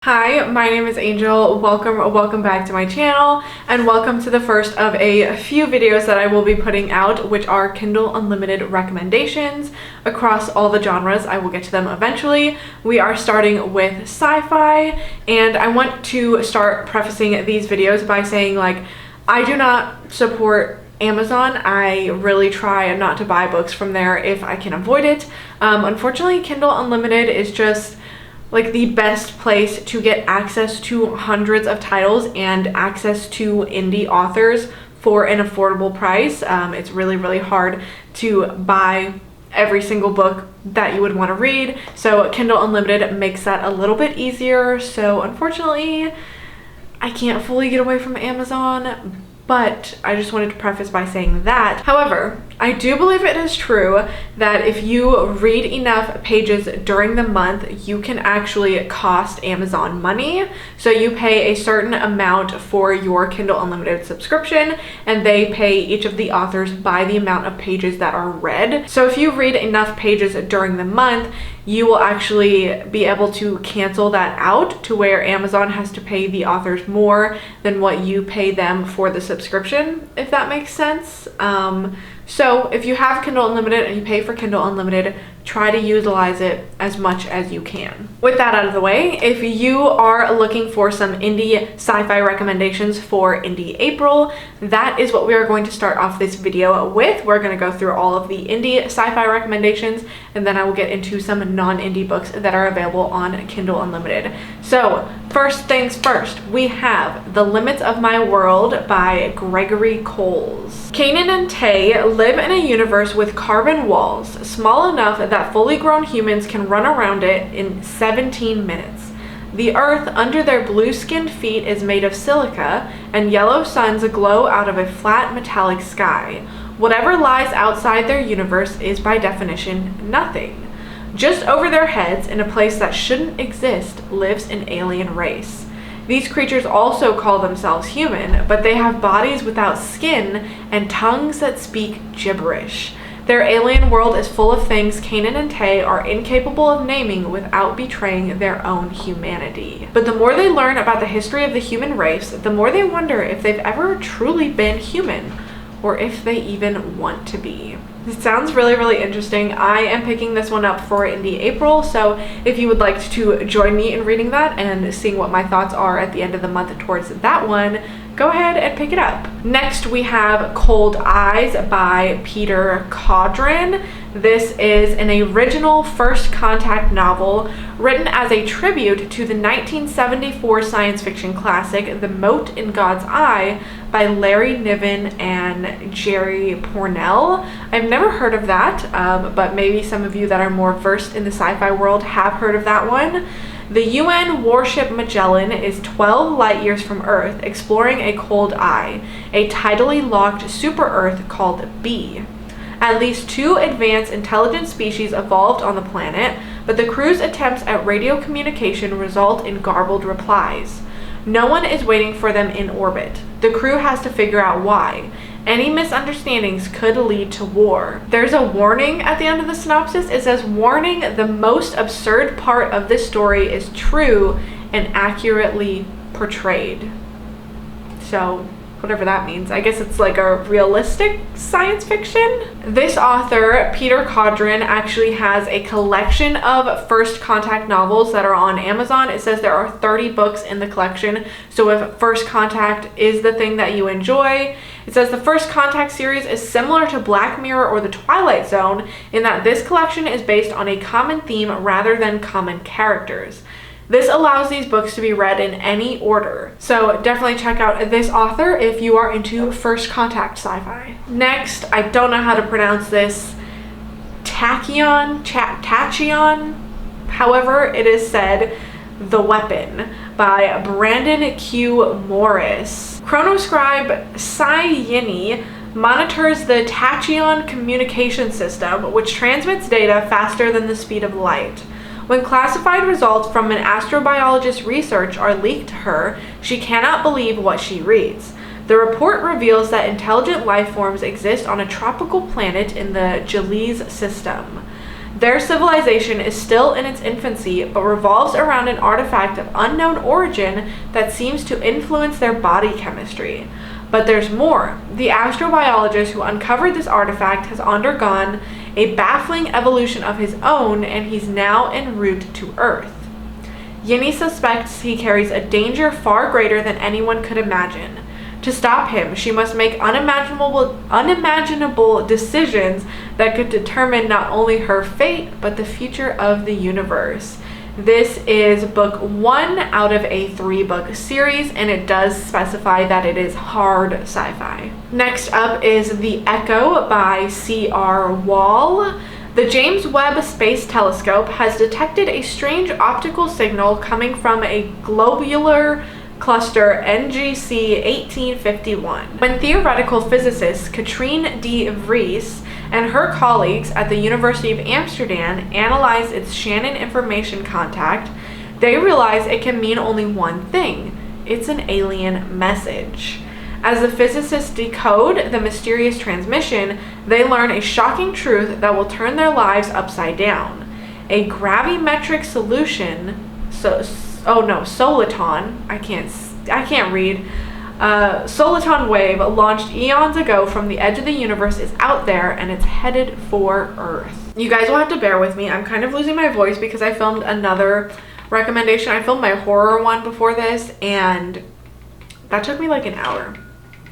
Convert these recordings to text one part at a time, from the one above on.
Hi, my name is Angel. Welcome back to my channel, and welcome to the first of a few videos that I will be putting out, which are Kindle Unlimited recommendations across all the genres. I will get to them eventually. We are starting with sci-fi, and I want to start prefacing these videos by saying, like, I do not support Amazon. I really try not to buy books from there if I can avoid it. Unfortunately, Kindle Unlimited is just like the best place to get access to hundreds of titles and access to indie authors for an affordable price. It's really hard to buy every single book that you would want to read, so Kindle Unlimited makes that a little bit easier. So unfortunately, I can't fully get away from Amazon, but I just wanted to preface by saying that. However, I do believe it is true that if you read enough pages during the month, you can actually cost Amazon money. So you pay a certain amount for your Kindle Unlimited subscription, and they pay each of the authors by the amount of pages that are read. So if you read enough pages during the month, you will actually be able to cancel that out to where Amazon has to pay the authors more than what you pay them for the subscription, if that makes sense. So if you have Kindle Unlimited and you pay for Kindle Unlimited, try to utilize it as much as you can. With that out of the way, if you are looking for some indie sci-fi recommendations for Indie April, that is what we are going to start off this video with. We're going to go through all of the indie sci-fi recommendations, and then I will get into some non-indie books that are available on Kindle Unlimited. So first things first, we have The Limits of My World by Gregory Coles. Kanan and Tay live in a universe with carbon walls, small enough that fully grown humans can run around it in 17 minutes. The earth under their blue-skinned feet is made of silica, and yellow suns glow out of a flat metallic sky. Whatever lies outside their universe is by definition nothing. Just over their heads, in a place that shouldn't exist, lives an alien race. These creatures also call themselves human, but they have bodies without skin and tongues that speak gibberish. Their alien world is full of things Kanan and Tay are incapable of naming without betraying their own humanity. But the more they learn about the history of the human race, the more they wonder if they've ever truly been human, or if they even want to be. It sounds really interesting. I am picking this one up for Indie April, so if you would like to join me in reading that and seeing what my thoughts are at the end of the month towards that one, go ahead and pick it up. Next, we have Cold Eyes by Peter Codron. This is an original First Contact novel written as a tribute to the 1974 science fiction classic The Mote in God's Eye by Larry Niven and Jerry Pournelle. I've never heard of that, but maybe some of you that are more versed in the sci-fi world have heard of that one. The UN warship Magellan is 12 light years from Earth, exploring a cold eye, a tidally locked super-Earth called B. At least 2 advanced intelligent species evolved on the planet, but the crew's attempts at radio communication result in garbled replies. No one is waiting for them in orbit. The crew has to figure out why. Any misunderstandings could lead to war. There's a warning at the end of the synopsis. It says, "Warning, the most absurd part of this story is true and accurately portrayed." So, whatever that means. I guess it's like a realistic science fiction. This author, Peter Codron, actually has a collection of First Contact novels that are on Amazon. It says there are 30 books in the collection. So if First Contact is the thing that you enjoy, it says the First Contact series is similar to Black Mirror or The Twilight Zone in that this collection is based on a common theme rather than common characters. This allows these books to be read in any order. So definitely check out this author if you are into First Contact sci-fi. Next, I don't know how to pronounce this, Tachyon, however it is said, The Weapon by Brandon Q. Morris. Chronoscribe Psy monitors the Tachyon communication system, which transmits data faster than the speed of light. When classified results from an astrobiologist's research are leaked to her, she cannot believe what she reads. The report reveals that intelligent life forms exist on a tropical planet in the Jalise system. Their civilization is still in its infancy, but revolves around an artifact of unknown origin that seems to influence their body chemistry. But there's more. The astrobiologist who uncovered this artifact has undergone a baffling evolution of his own, and he's now en route to Earth. Yinny suspects he carries a danger far greater than anyone could imagine. To stop him, she must make unimaginable decisions that could determine not only her fate, but the future of the universe. This is book 1 out of a 3-book series, and it does specify that it is hard sci-fi. Next up is The Echo by C.R. Wall. The James Webb Space Telescope has detected a strange optical signal coming from a globular cluster NGC 1851. When theoretical physicist Katrien de Vries and her colleagues at the University of Amsterdam analyzed its Shannon information contact, they realized it can mean only one thing: it's an alien message. As the physicists decode the mysterious transmission, they learn a shocking truth that will turn their lives upside down. A gravimetric solution, soliton, I can't read. Soliton wave launched eons ago from the edge of the universe is out there, and it's headed for Earth. You guys will have to bear with me. I'm kind of losing my voice because I filmed another recommendation. I filmed my horror one before this, and that took me like an hour.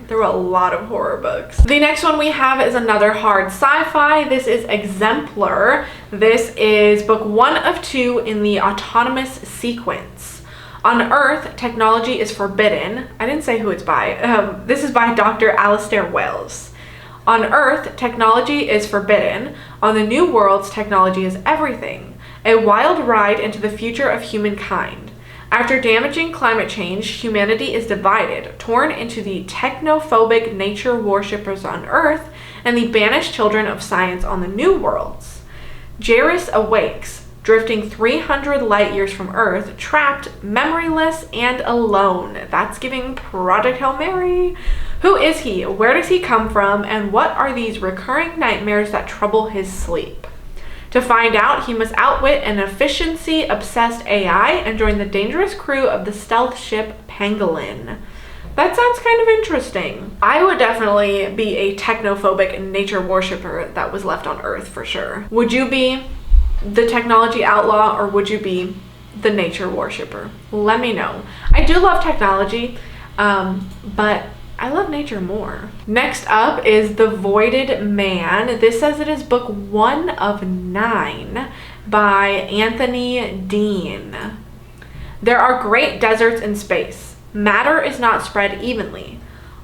There were a lot of horror books. The next one we have is another hard sci-fi. This is Exemplar. This is book 1 of 2 in the autonomous sequence. On Earth, technology is forbidden. I didn't say who it's by. This is by Dr. Alistair Wells. On Earth, technology is forbidden. On the New Worlds, technology is everything. A wild ride into the future of humankind. After damaging climate change, humanity is divided, torn into the technophobic nature worshippers on Earth and the banished children of science on the New Worlds. Jairus awakes, drifting 300 light years from Earth, trapped, memoryless, and alone. That's giving Project Hail Mary. Who is he? Where does he come from? And what are these recurring nightmares that trouble his sleep? To find out, he must outwit an efficiency-obsessed AI and join the dangerous crew of the stealth ship Pangolin. That sounds kind of interesting. I would definitely be a technophobic nature worshiper that was left on Earth for sure. Would you be the technology outlaw, or would you be the nature worshiper? Let me know. I do love technology, but I love nature more. Next up is The Voided Man. This says it is book 1 of 9 by Anthony Dean. There are great deserts in space. Matter is not spread evenly.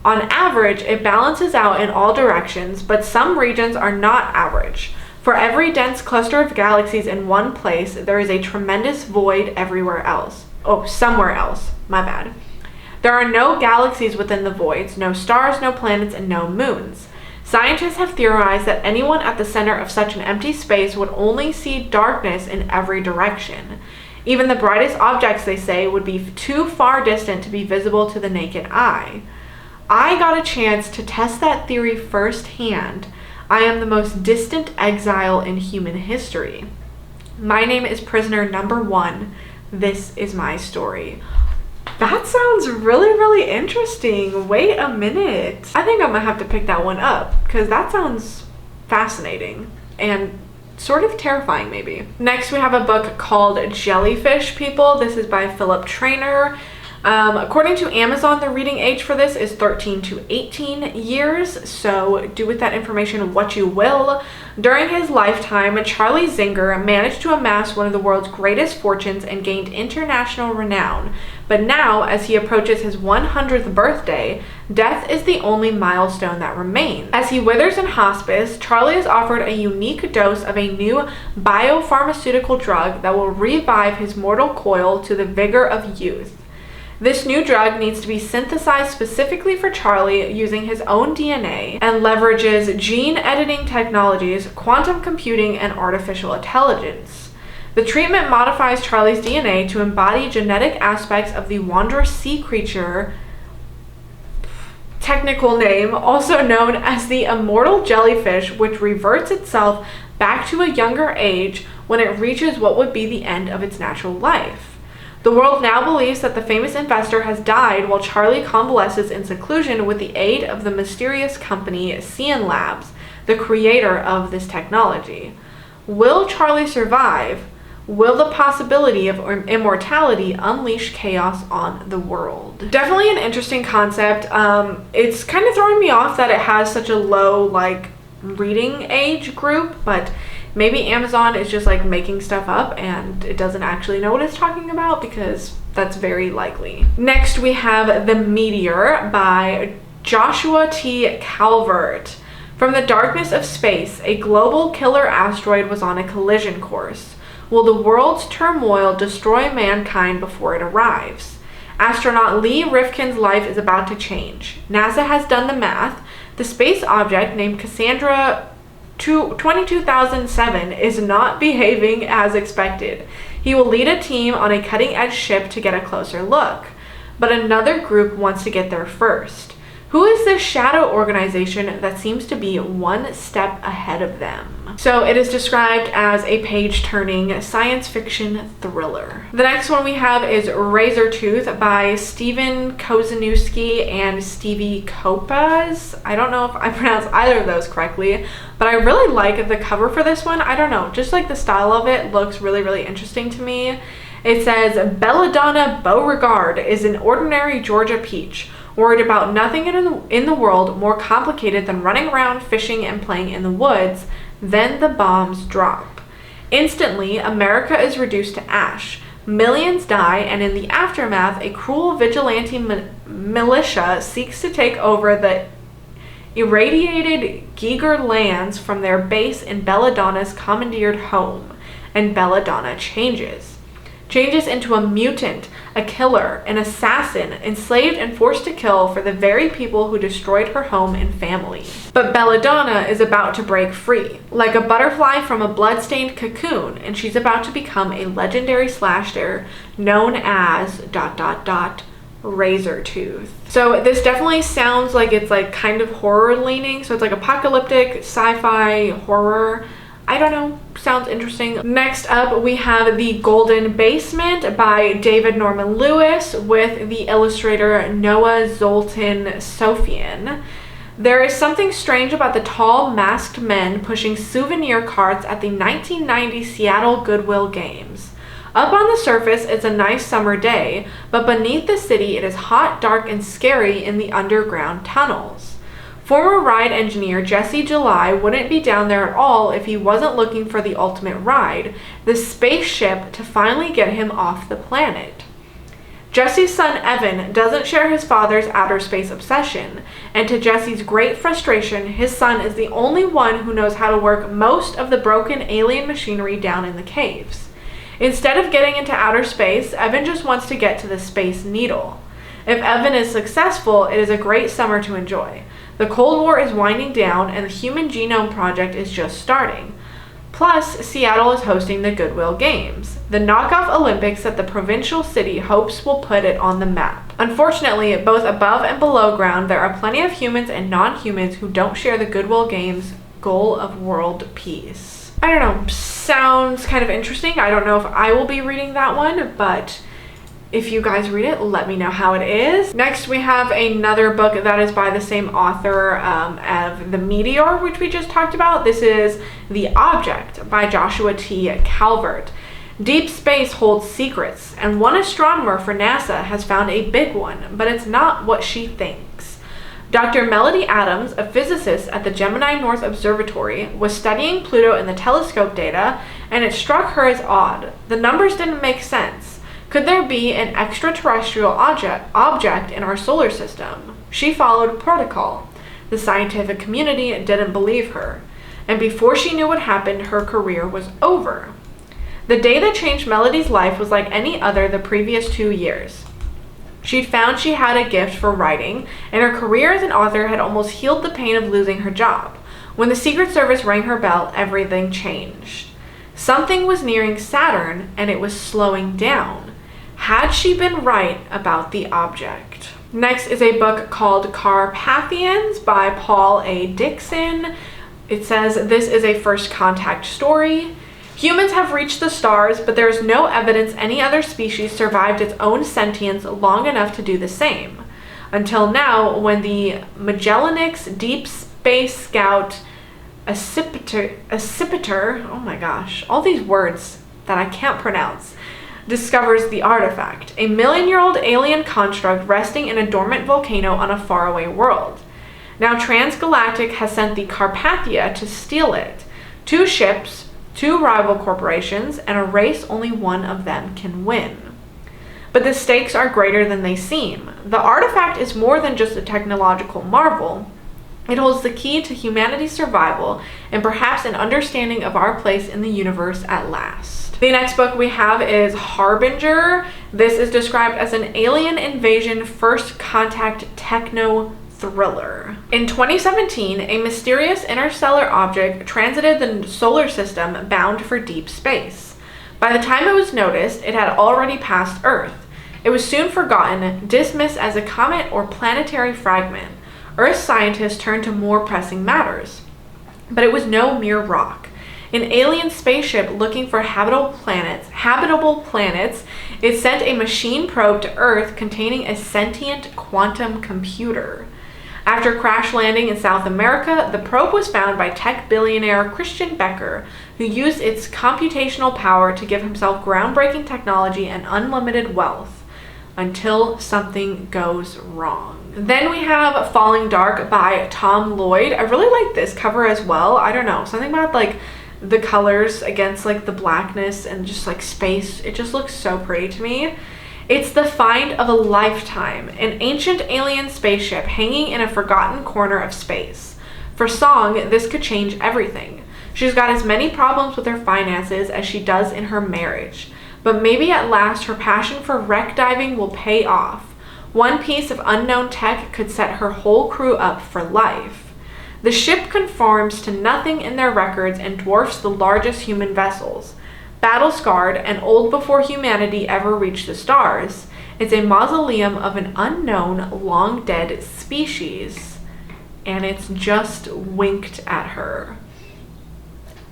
On average, it balances out in all directions, but some regions are not average. For every dense cluster of galaxies in one place, there is a tremendous void everywhere else. Oh, somewhere else. My bad. There are no galaxies within the voids, no stars, no planets, and no moons. Scientists have theorized that anyone at the center of such an empty space would only see darkness in every direction. Even the brightest objects, they say, would be too far distant to be visible to the naked eye. I got a chance to test that theory firsthand. I am the most distant exile in human history. My name is prisoner number 1. This is my story. That sounds really, really interesting. Wait a minute. I think I'm gonna have to pick that one up because that sounds fascinating and sort of terrifying maybe. Next we have a book called Jellyfish People. This is by Philip Traynor. According to Amazon, the reading age for this is 13 to 18 years, so do with that information what you will. During his lifetime, Charlie Zinger managed to amass one of the world's greatest fortunes and gained international renown. But now, as he approaches his 100th birthday, death is the only milestone that remains. As he withers in hospice, Charlie is offered a unique dose of a new biopharmaceutical drug that will revive his mortal coil to the vigor of youth. This new drug needs to be synthesized specifically for Charlie using his own DNA and leverages gene editing technologies, quantum computing, and artificial intelligence. The treatment modifies Charlie's DNA to embody genetic aspects of the wondrous sea creature, technical name, also known as the immortal jellyfish, which reverts itself back to a younger age when it reaches what would be the end of its natural life. The world now believes that the famous investor has died while Charlie convalesces in seclusion with the aid of the mysterious company Cian Labs, the creator of this technology. Will Charlie survive? Will the possibility of immortality unleash chaos on the world? Definitely an interesting concept. It's kind of throwing me off that it has such a low reading age group, but maybe Amazon is just making stuff up and it doesn't actually know what it's talking about, because that's very likely. Next we have The Meteor by Joshua T. Calvert. From the darkness of space, a global killer asteroid was on a collision course. Will the world's turmoil destroy mankind before it arrives? Astronaut Lee Rifkin's life is about to change. NASA has done the math. The space object named Cassandra 22007 is not behaving as expected. He will lead a team on a cutting-edge ship to get a closer look. But another group wants to get there first. Who is this shadow organization that seems to be one step ahead of them? So it is described as a page-turning science fiction thriller. The next one we have is Razortooth by Steven Kozanowski and Stevie Kopas. I don't know if I pronounced either of those correctly, but I really like the cover for this one. I don't know, just the style of it looks really, really interesting to me. It says, Belladonna Beauregard is an ordinary Georgia peach, worried about nothing in the world more complicated than running around, fishing, and playing in the woods. Then the bombs drop. Instantly, America is reduced to ash. Millions die, and in the aftermath, a cruel vigilante militia seeks to take over the irradiated Giger lands from their base in Belladonna's commandeered home, and Belladonna changes into a mutant, a killer, an assassin, enslaved and forced to kill for the very people who destroyed her home and family. But Belladonna is about to break free, like a butterfly from a blood-stained cocoon, and she's about to become a legendary slasher known as ... Razortooth. So this definitely sounds like it's kind of horror leaning, so it's apocalyptic, sci-fi, horror. I don't know, sounds interesting. Next up, we have The Golden Basement by David Norman Lewis with the illustrator Noah Zoltan Sofian. There is something strange about the tall, masked men pushing souvenir carts at the 1990 Seattle Goodwill Games. Up on the surface, it's a nice summer day, but beneath the city, it is hot, dark, and scary in the underground tunnels. Former ride engineer Jesse July wouldn't be down there at all if he wasn't looking for the ultimate ride, the spaceship to finally get him off the planet. Jesse's son Evan doesn't share his father's outer space obsession, and to Jesse's great frustration, his son is the only one who knows how to work most of the broken alien machinery down in the caves. Instead of getting into outer space, Evan just wants to get to the Space Needle. If Evan is successful, it is a great summer to enjoy. The Cold War is winding down and the Human Genome Project is just starting. Plus, Seattle is hosting the Goodwill Games, the knockoff Olympics that the provincial city hopes will put it on the map. Unfortunately, both above and below ground, there are plenty of humans and non-humans who don't share the Goodwill Games' goal of world peace. I don't know, sounds kind of interesting. I don't know if I will be reading that one, but if you guys read it, let me know how it is. Next, we have another book that is by the same author of The Meteor, which we just talked about. This is The Object by Joshua T. Calvert. Deep space holds secrets, and one astronomer for NASA has found a big one, but it's not what she thinks. Dr. Melody Adams, a physicist at the Gemini North Observatory, was studying Pluto in the telescope data, and it struck her as odd. The numbers didn't make sense. Could there be an extraterrestrial object in our solar system? She followed protocol. The scientific community didn't believe her, and before she knew what happened, her career was over. The day that changed Melody's life was like any other the previous 2 years. She'd found she had a gift for writing, and her career as an author had almost healed the pain of losing her job. When the Secret Service rang her bell, everything changed. Something was nearing Saturn, and it was slowing down. Had she been right about the object? Next is a book called Carpathians by Paul A. Dixon. It says, this is a first contact story. Humans have reached the stars, but there is no evidence any other species survived its own sentience long enough to do the same. Until now, when the Magellanix Deep Space Scout Accipiter, oh my gosh, all these words that I can't pronounce, discovers the artifact, a million-year-old alien construct resting in a dormant volcano on a faraway world. Now Transgalactic has sent the Carpathia to steal it. 2 ships, 2 rival corporations, and a race only one of them can win. But the stakes are greater than they seem. The artifact is more than just a technological marvel. It holds the key to humanity's survival and perhaps an understanding of our place in the universe at last. The next book we have is Harbinger. This is described as an alien invasion first contact techno thriller. In 2017, a mysterious interstellar object transited the solar system bound for deep space. By the time it was noticed, it had already passed Earth. It was soon forgotten, dismissed as a comet or planetary fragment. Earth scientists turned to more pressing matters. But it was no mere rock. An alien spaceship looking for habitable planets, it sent a machine probe to Earth containing a sentient quantum computer. After crash landing in South America, the probe was found by tech billionaire Christian Becker, who used its computational power to give himself groundbreaking technology and unlimited wealth, until something goes wrong. Then we have Falling Dark by Tom Lloyd. I really like this cover as well. I don't know, something about like the colors against like the blackness and just like space. It just looks so pretty to me. It's the find of a lifetime, an ancient alien spaceship hanging in a forgotten corner of space. For Song, this could change everything. She's got as many problems with her finances as she does in her marriage. But maybe at last her passion for wreck diving will pay off. One piece of unknown tech could set her whole crew up for life. The ship conforms to nothing in their records and dwarfs the largest human vessels. Battle-scarred and old before humanity ever reached the stars, it's a mausoleum of an unknown, long-dead species. And it's just winked at her.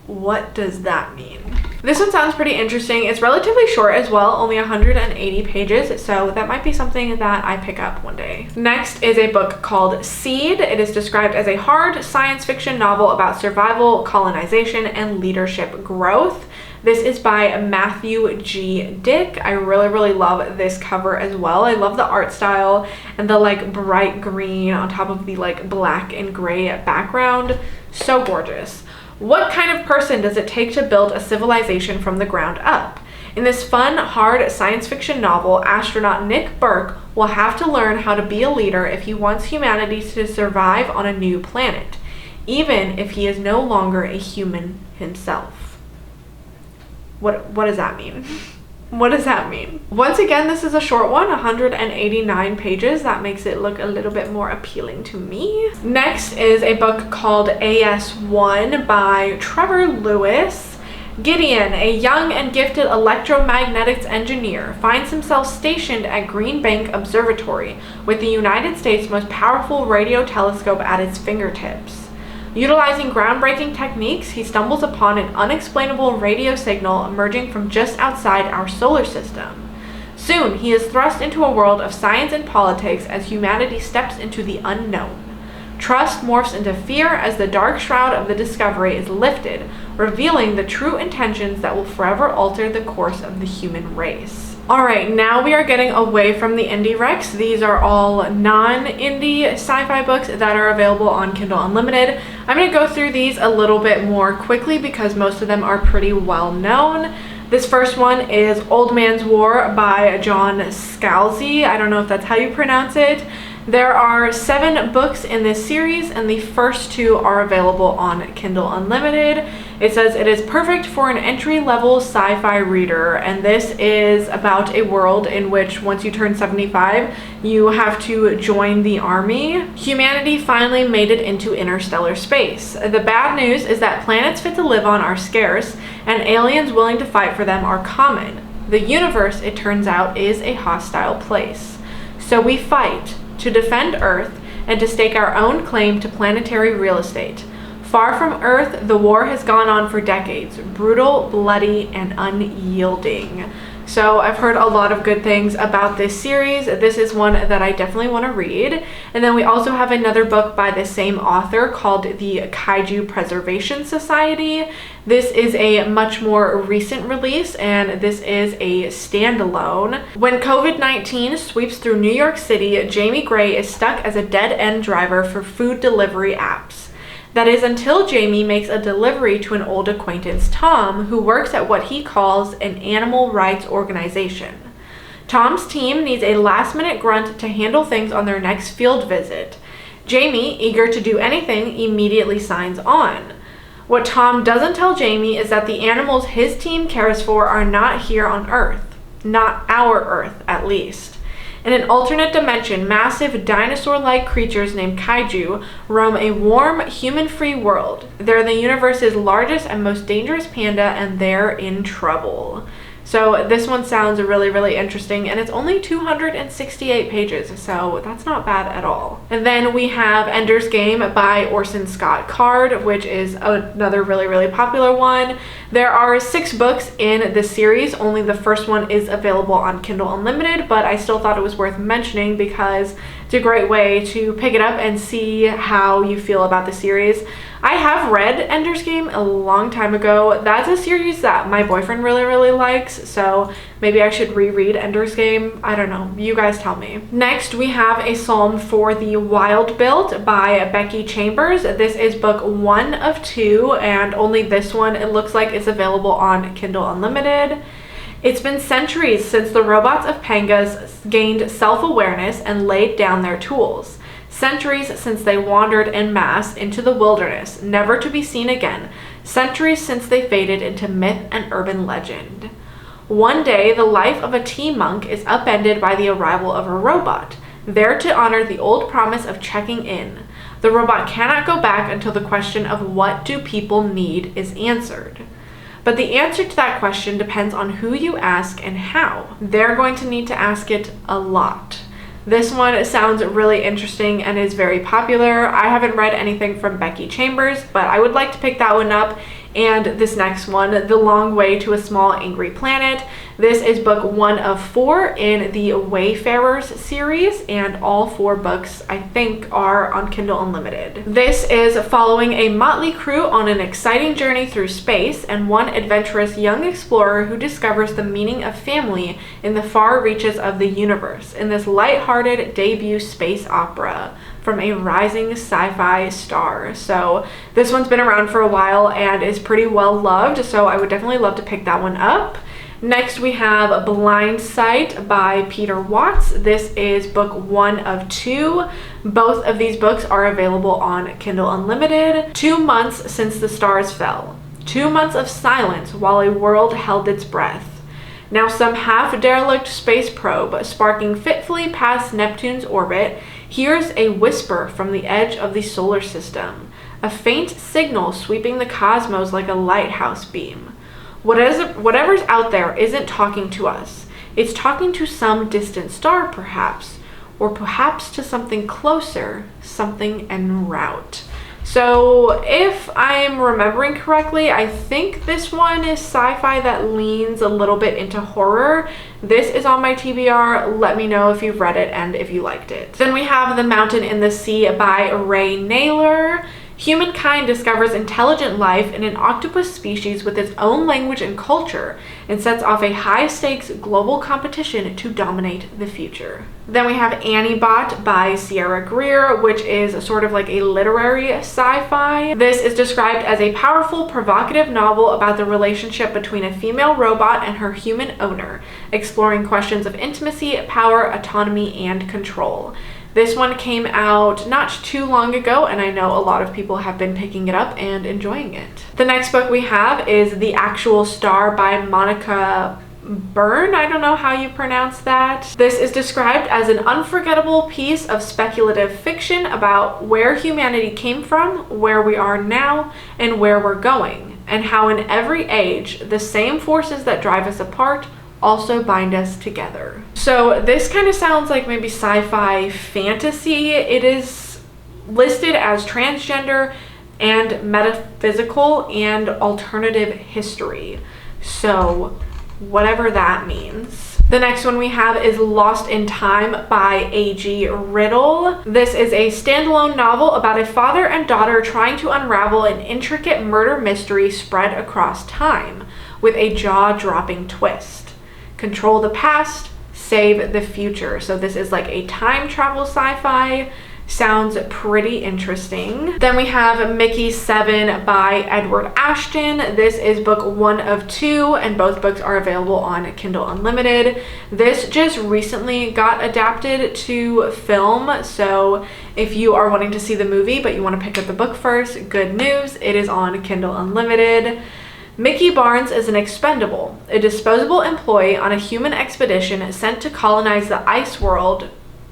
What does that mean? This one sounds pretty interesting. It's relatively short as well, only 180 pages, so that might be something that I pick up one day. Next is a book called Seed. It is described as a hard science fiction novel about survival, colonization, and leadership growth. This is by Matthew G. Dick. I really love this cover as well. I love the art style and the like bright green on top of the like black and gray background. So gorgeous. What kind of person does it take to build a civilization from the ground up? In this fun, hard science fiction novel, astronaut Nick Burke will have to learn how to be a leader if he wants humanity to survive on a new planet, even if he is no longer a human himself. What does that mean? What does that mean? Once again, this is a short one, 189 pages. That makes it look a little bit more appealing to me. Next is a book called AS1 by Trevor Lewis. Gideon, a young and gifted electromagnetics engineer, finds himself stationed at Green Bank Observatory with the United States' most powerful radio telescope at its fingertips. Utilizing groundbreaking techniques, he stumbles upon an unexplainable radio signal emerging from just outside our solar system. Soon, he is thrust into a world of science and politics as humanity steps into the unknown. Trust morphs into fear as the dark shroud of the discovery is lifted, revealing the true intentions that will forever alter the course of the human race. Alright, now we are getting away from the indie recs. These are all non-indie sci-fi books that are available on Kindle Unlimited. I'm going to go through these a little bit more quickly because most of them are pretty well known. This first one is Old Man's War by John Scalzi. I don't know if that's how you pronounce it. There are 7 books in this series, and the first 2 are available on Kindle Unlimited. It says it is perfect for an entry-level sci-fi reader, and this is about a world in which once you turn 75, you have to join the army. Humanity finally made it into interstellar space. The bad news is that planets fit to live on are scarce, and aliens willing to fight for them are common. The universe, it turns out, is a hostile place. So we fight to defend Earth and to stake our own claim to planetary real estate. Far from Earth, the war has gone on for decades, brutal, bloody, and unyielding. So I've heard a lot of good things about this series. This is one that I definitely want to read. And then we also have another book by the same author called the Kaiju Preservation Society. This is a much more recent release, and this is a standalone. When COVID-19 sweeps through New York City, Jamie Gray is stuck as a dead-end driver for food delivery apps. That is until Jamie makes a delivery to an old acquaintance, Tom, who works at what he calls an animal rights organization. Tom's team needs a last-minute grunt to handle things on their next field visit. Jamie, eager to do anything, immediately signs on. What Tom doesn't tell Jamie is that the animals his team cares for are not here on Earth. Not our Earth, at least. In an alternate dimension, massive dinosaur-like creatures named kaiju roam a warm, human-free world. They're the universe's largest and most dangerous panda, and they're in trouble. So this one sounds really, really interesting, and it's only 268 pages, so that's not bad at all. And then we have Ender's Game by Orson Scott Card, which is another really, really popular one. There are 6 books in this series. Only the first one is available on Kindle Unlimited, but I still thought it was worth mentioning because it's a great way to pick it up and see how you feel about the series. I have read Ender's Game a long time ago. That's a series that my boyfriend really, really likes, so maybe I should reread Ender's Game. I don't know. You guys tell me. Next, we have a psalm for the Wild Built by Becky Chambers. This is book 1 of 2, and only this one, it looks like, is available on Kindle Unlimited. It's been centuries since the robots of Pangas gained self-awareness and laid down their tools. Centuries since they wandered en masse into the wilderness, never to be seen again. Centuries since they faded into myth and urban legend. One day, the life of a tea monk is upended by the arrival of a robot, there to honor the old promise of checking in. The robot cannot go back until the question of what do people need is answered. But the answer to that question depends on who you ask and how. They're going to need to ask it a lot. This one sounds really interesting and is very popular. I haven't read anything from Becky Chambers, but I would like to pick that one up. And this next one, The Long Way to a Small Angry Planet. This is book 1 of 4 in the Wayfarers series, and all 4 books, I think, are on Kindle Unlimited. This is following a motley crew on an exciting journey through space and one adventurous young explorer who discovers the meaning of family in the far reaches of the universe in this lighthearted debut space opera from a rising sci-fi star. So this one's been around for a while and is pretty well loved, so I would definitely love to pick that one up. Next we have Blind Sight by Peter Watts. This is book 1 of 2. Both of these books are available on Kindle Unlimited. 2 months since the stars fell. 2 months of silence while a world held its breath. Now some half-derelict space probe sparking fitfully past Neptune's orbit hears a whisper from the edge of the solar system, a faint signal sweeping the cosmos like a lighthouse beam. Whatever's out there isn't talking to us. It's talking to some distant star, perhaps, or perhaps to something closer, something en route. So if I'm remembering correctly, I think this one is sci-fi that leans a little bit into horror. This is on my TBR. Let me know if you've read it and if you liked it. Then we have The Mountain in the Sea by Ray Naylor. Humankind discovers intelligent life in an octopus species with its own language and culture and sets off a high-stakes global competition to dominate the future. Then we have Annie Bot by Sierra Greer, which is sort of like a literary sci-fi. This is described as a powerful, provocative novel about the relationship between a female robot and her human owner, exploring questions of intimacy, power, autonomy, and control. This one came out not too long ago, and I know a lot of people have been picking it up and enjoying it. The next book we have is The Actual Star by Monica Byrne. I don't know how you pronounce that. This is described as an unforgettable piece of speculative fiction about where humanity came from, where we are now, and where we're going, and how in every age, the same forces that drive us apart also bind us together. So this kind of sounds like maybe sci-fi fantasy. It is listed as transgender, and metaphysical and alternative history. So whatever that means. The next one we have is Lost in Time by A.G. Riddle. This is a standalone novel about a father and daughter trying to unravel an intricate murder mystery spread across time, with a jaw-dropping twist. Control the past, save the future. So this is like a time travel sci-fi. Sounds pretty interesting. Then we have Mickey 7 by Edward Ashton. This is book 1 of 2, and both books are available on Kindle Unlimited. This just recently got adapted to film, so if you are wanting to see the movie but you want to pick up the book first, good news, it is on Kindle Unlimited. Mickey Barnes is an expendable, a disposable employee on a human expedition sent to colonize the ice world,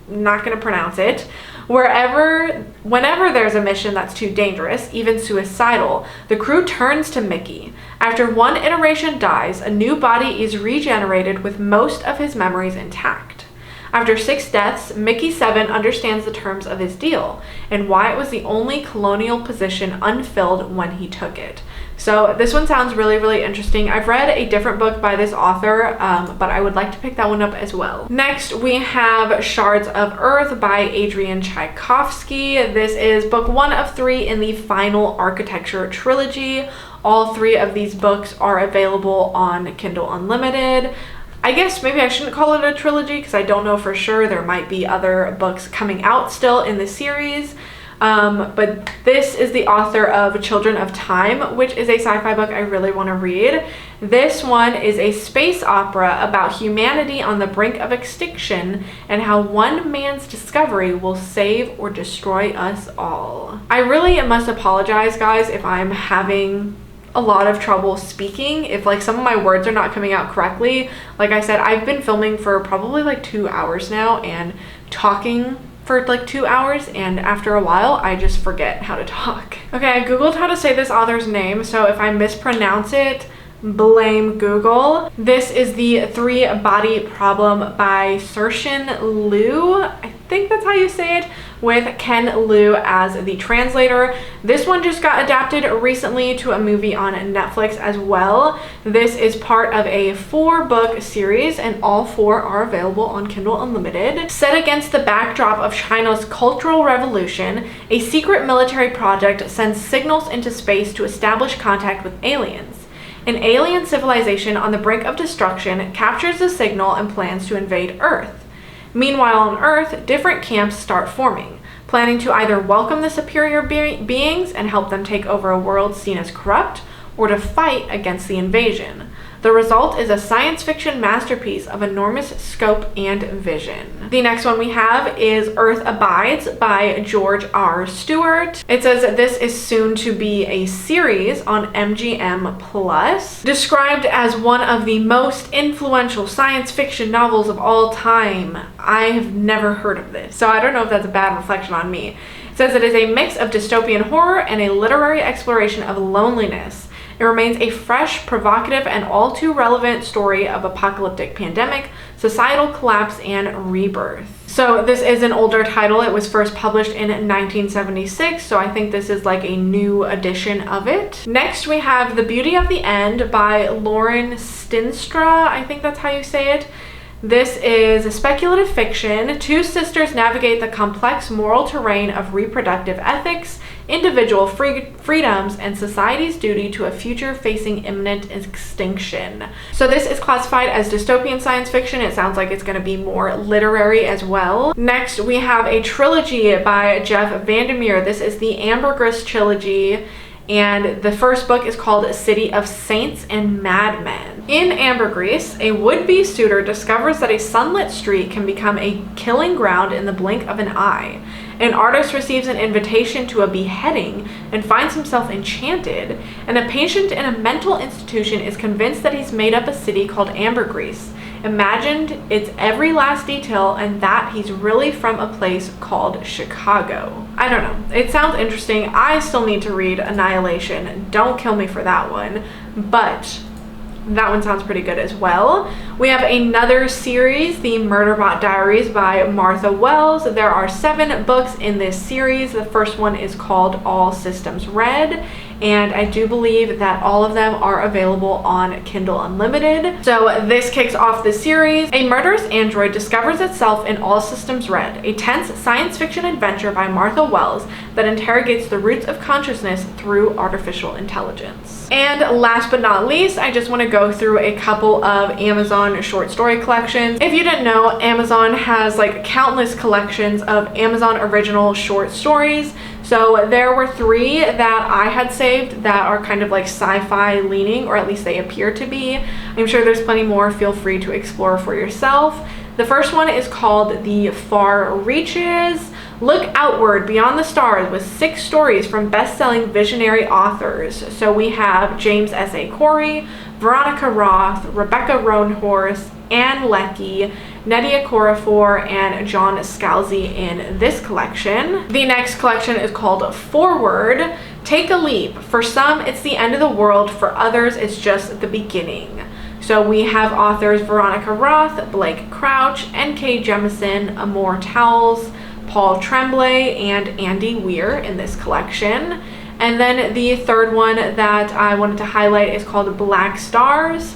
not gonna pronounce it, whenever there's a mission that's too dangerous, even suicidal, the crew turns to Mickey. After one iteration dies, a new body is regenerated with most of his memories intact. After 6 deaths, Mickey 7 understands the terms of his deal and why it was the only colonial position unfilled when he took it. So this one sounds really, really interesting. I've read a different book by this author, but I would like to pick that one up as well. Next, we have Shards of Earth by Adrian Tchaikovsky. This is book 1 of 3 in the Final Architecture trilogy. All 3 of these books are available on Kindle Unlimited. I guess maybe I shouldn't call it a trilogy because I don't know for sure. There might be other books coming out still in the series. But this is the author of Children of Time, which is a sci-fi book I really want to read. This one is a space opera about humanity on the brink of extinction and how one man's discovery will save or destroy us all. I really must apologize, guys, if I'm having a lot of trouble speaking, if like some of my words are not coming out correctly. Like I said, I've been filming for probably like 2 hours now and talking for like 2 hours, and after a while I just forget how to talk. Okay, I googled how to say this author's name, so if I mispronounce it, blame Google. This is the 3 Body Problem by Saoirse Liu. I think that's how you say it, with Ken Liu as the translator. This one just got adapted recently to a movie on Netflix as well. This is part of a 4-book series, and all 4 are available on Kindle Unlimited. Set against the backdrop of China's Cultural Revolution, a secret military project sends signals into space to establish contact with aliens. An alien civilization on the brink of destruction captures the signal and plans to invade Earth. Meanwhile, on Earth, different camps start forming, planning to either welcome the superior beings and help them take over a world seen as corrupt, or to fight against the invasion. The result is a science fiction masterpiece of enormous scope and vision. The next one we have is Earth Abides by George R. Stewart. It says that this is soon to be a series on MGM Plus. Described as one of the most influential science fiction novels of all time. I have never heard of this, so I don't know if that's a bad reflection on me. It says it is a mix of dystopian horror and a literary exploration of loneliness. It remains a fresh, provocative, and all too relevant story of apocalyptic pandemic, societal collapse, and rebirth. So this is an older title. It was first published in 1976, so I think this is like a new edition of it. Next, we have The Beauty of the End by Lauren Stinstra. I think that's how you say it. This is a speculative fiction. 2 sisters navigate the complex moral terrain of reproductive ethics, individual freedoms, and society's duty to a future facing imminent extinction. So this is classified as dystopian science fiction. It sounds like it's going to be more literary as well. Next, we have a trilogy by Jeff Vandermeer. This is the Ambergris trilogy, and the first book is called City of Saints and Madmen. In Ambergris, a would-be suitor discovers that a sunlit street can become a killing ground in the blink of an eye. An artist receives an invitation to a beheading and finds himself enchanted, and a patient in a mental institution is convinced that he's made up a city called Ambergris, imagined its every last detail, and that he's really from a place called Chicago. I don't know. It sounds interesting. I still need to read Annihilation. Don't kill me for that one. But That one sounds pretty good as well. We have another series, the Murderbot Diaries by Martha Wells. There are 7 books in this series. The first one is called All Systems Red, and I do believe that all of them are available on Kindle Unlimited. So this kicks off the series. A murderous android discovers itself in All Systems Red, a tense science fiction adventure by Martha Wells that interrogates the roots of consciousness through artificial intelligence. And last but not least, I just want to go through a couple of Amazon short story collections. If you didn't know, Amazon has like countless collections of Amazon original short stories. So there were 3 that I had saved that are kind of like sci-fi leaning, or at least they appear to be. I'm sure there's plenty more. Feel free to explore for yourself. The first one is called The Far Reaches. Look outward beyond the stars with 6 stories from best-selling visionary authors. So we have James S.A. Corey, Veronica Roth, Rebecca Roanhorse, Anne Leckie, Nnedi Okorafor, and John Scalzi in this collection. The next collection is called Forward. Take a leap. For some, it's the end of the world. For others, it's just the beginning. So we have authors Veronica Roth, Blake Crouch, N.K. Jemisin, Amor Towles, Paul Tremblay, and Andy Weir in this collection. And then the third one that I wanted to highlight is called Black Stars.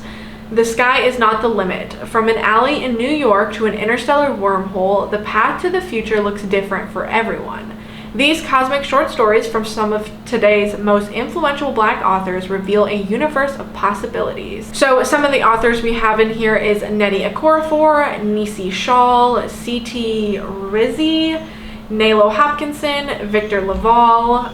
The sky is not the limit. From an alley in New York to an interstellar wormhole, the path to the future looks different for everyone. These cosmic short stories from some of today's most influential Black authors reveal a universe of possibilities. So some of the authors we have in here is Nnedi Okorafor, Nisi Shawl, C.T. Rizzi, Nalo Hopkinson, Victor Laval,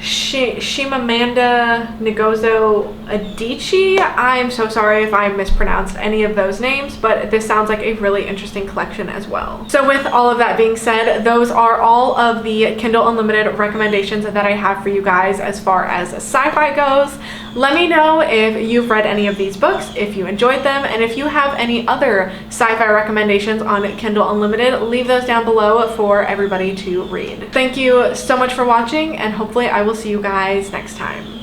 Shimamanda Ngozi Adichie. I'm so sorry if I mispronounced any of those names, but this sounds like a really interesting collection as well. So with all of that being said, those are all of the Kindle Unlimited recommendations that I have for you guys as far as sci-fi goes. Let me know if you've read any of these books, if you enjoyed them, and if you have any other sci-fi recommendations on Kindle Unlimited, leave those down below for everybody to read. Thank you so much for watching, and hopefully I will see you guys next time.